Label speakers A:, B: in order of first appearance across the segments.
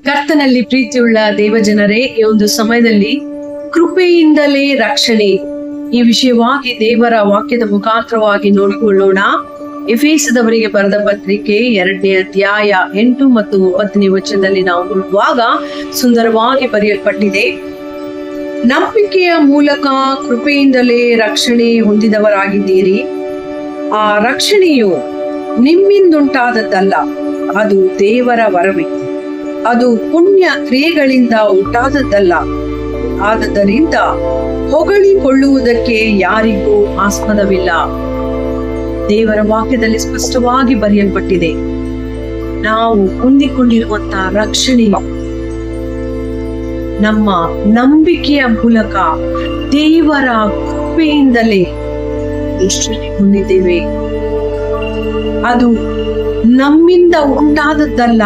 A: ಕರ್ತನಲ್ಲಿ ಪ್ರೀತಿಯುಳ್ಳ ದೇವಜನರೇ, ಈ ಒಂದು ಸಮಯದಲ್ಲಿ ಕೃಪೆಯಿಂದಲೇ ರಕ್ಷಣೆ ಈ ವಿಷಯವಾಗಿ ದೇವರ ವಾಕ್ಯದ ಮುಖಾಂತರವಾಗಿ ನೋಡಿಕೊಳ್ಳೋಣ. ಎಫೆಸದವರಿಗೆ ಬರೆದ ಪತ್ರಿಕೆ 2ನೇ ಅಧ್ಯಾಯ 8 ಮತ್ತು 9ನೇ ವಚನದಲ್ಲಿ ನಾವು ನೋಡುವಾಗ ಸುಂದರವಾಗಿ ಬರೆಯಲ್ಪಟ್ಟಿದೆ. ನಂಬಿಕೆಯ ಮೂಲಕ ಕೃಪೆಯಿಂದಲೇ ರಕ್ಷಣೆ ಹೊಂದಿದವರಾಗಿದ್ದೀರಿ. ಆ ರಕ್ಷಣೆಯು ನಿಮ್ಮಿಂದುಂಟಾದದ್ದಲ್ಲ, ಅದು ದೇವರ ವರವೇ. ಅದು ಪುಣ್ಯ ಕ್ರಿಯೆಗಳಿಂದ ಉಂಟಾದದ್ದಲ್ಲ. ಆದದರಿಂದ ಹೊಗಳಿಕೊಳ್ಳುವುದಕ್ಕೆ ಯಾರಿಗೂ ಆಸ್ಪದವಿಲ್ಲ. ದೇವರ ವಾಕ್ಯದಲ್ಲಿ ಸ್ಪಷ್ಟವಾಗಿ ಬರೆಯಲ್ಪಟ್ಟಿದೆ, ನಾವು ಹೊಂದಿಕೊಂಡಿರುವಂತಹ ರಕ್ಷಣೆ ನಮ್ಮ ನಂಬಿಕೆಯ ಮೂಲಕ ದೇವರ ಕೃಪೆಯಿಂದಲೇ ಹೊಂದಿದ್ದೇವೆ. ಅದು ನಮ್ಮಿಂದ ಉಂಟಾದದ್ದಲ್ಲ,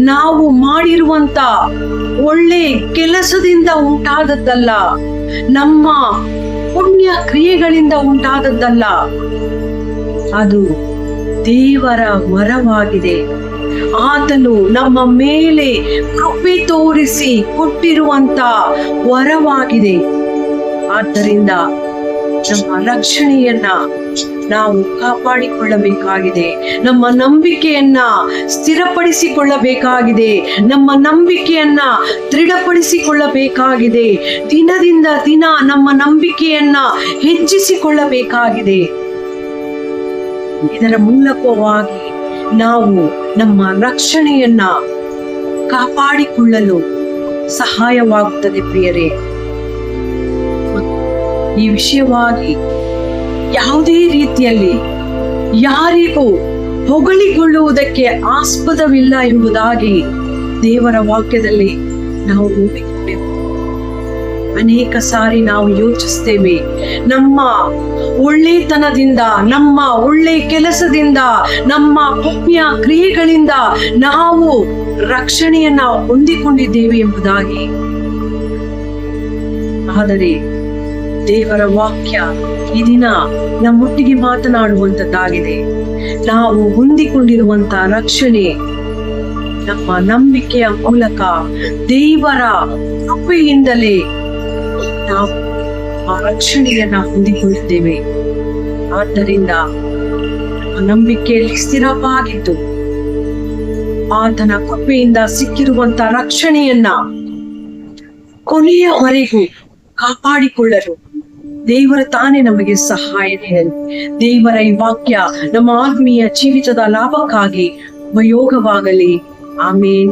A: ನಾವು ಮಾಡಿರುವಂತ ಒಳ್ಳೆ ಕೆಲಸದಿಂದ ಉಂಟಾದದ್ದಲ್ಲ, ನಮ್ಮ ಪುಣ್ಯ ಕ್ರಿಯೆಗಳಿಂದ ಉಂಟಾದದ್ದಲ್ಲ. ಅದು ದೇವರ ವರವಾಗಿದೆ. ಆತನು ನಮ್ಮ ಮೇಲೆ ಕೃಪೆ ತೋರಿಸಿ ಕೊಟ್ಟಿರುವಂತ ವರವಾಗಿದೆ. ಆದ್ದರಿಂದ ನಮ್ಮ ರಕ್ಷಣೆಯನ್ನ ನಾವು ಕಾಪಾಡಿಕೊಳ್ಳಬೇಕಾಗಿದೆ. ನಮ್ಮ ನಂಬಿಕೆಯನ್ನ ಸ್ಥಿರಪಡಿಸಿಕೊಳ್ಳಬೇಕಾಗಿದೆ. ನಮ್ಮ ನಂಬಿಕೆಯನ್ನ ದೃಢಪಡಿಸಿಕೊಳ್ಳಬೇಕಾಗಿದೆ. ದಿನದಿಂದ ದಿನ ನಮ್ಮ ನಂಬಿಕೆಯನ್ನ ಹೆಚ್ಚಿಸಿಕೊಳ್ಳಬೇಕಾಗಿದೆ. ಇದರ ಮೂಲಕವಾಗಿ ನಾವು ನಮ್ಮ ರಕ್ಷಣೆಯನ್ನ ಕಾಪಾಡಿಕೊಳ್ಳಲು ಸಹಾಯವಾಗುತ್ತದೆ. ಪ್ರಿಯರೇ, ಈ ವಿಷಯವಾಗಿ ಯಾವುದೇ ರೀತಿಯಲ್ಲಿ ಯಾರಿಗೂ ಹೊಗಳಿಕೊಳ್ಳುವುದಕ್ಕೆ ಆಸ್ಪದವಿಲ್ಲ ಎಂಬುದಾಗಿ ದೇವರ ವಾಕ್ಯದಲ್ಲಿ ನಾವು ನೋಡಿಕೊಂಡೆವು. ಅನೇಕ ಸಾರಿ ನಾವು ಯೋಚಿಸ್ತೇವೆ, ನಮ್ಮ ಒಳ್ಳೆತನದಿಂದ, ನಮ್ಮ ಒಳ್ಳೆ ಕೆಲಸದಿಂದ, ನಮ್ಮ ಪುಣ್ಯ ಕ್ರಿಯೆಗಳಿಂದ ನಾವು ರಕ್ಷಣೆಯನ್ನ ಹೊಂದಿಕೊಂಡಿದ್ದೇವೆ ಎಂಬುದಾಗಿ. ಆದರೆ ದೇವರ ವಾಕ್ಯ ಈ ದಿನ ನಮ್ಮೊಟ್ಟಿಗೆ ಮಾತನಾಡುವಂತದ್ದಾಗಿದೆ. ನಾವು ಹೊಂದಿಕೊಂಡಿರುವಂತಹ ರಕ್ಷಣೆ ನಮ್ಮ ನಂಬಿಕೆಯ ಮೂಲಕ ದೇವರ ಕೃಪೆಯಿಂದಲೇ ನಾವು ಆ ರಕ್ಷಣೆಯನ್ನ ಹೊಂದಿಕೊಂಡಿದ್ದೇವೆ. ಆದ್ದರಿಂದ ನಂಬಿಕೆಯಲ್ಲಿ ಸ್ಥಿರವಾಗಿದ್ದು ಆತನ ಕೃಪೆಯಿಂದ ಸಿಕ್ಕಿರುವಂತಹ ರಕ್ಷಣೆಯನ್ನ ಕೊನೆಯವರೆಗೂ ಕಾಪಾಡಿಕೊಳ್ಳಲು ದೇವರ ತಾನೇ ನಮಗೆ ಸಹಾಯ ನೀಡಲಿ. ದೇವರ ಈ ವಾಕ್ಯ ನಮ್ಮ ಆತ್ಮೀಯ ಜೀವಿತದ ಲಾಭಕ್ಕಾಗಿ ಉಪಯೋಗವಾಗಲಿ. ಆಮೇನ್.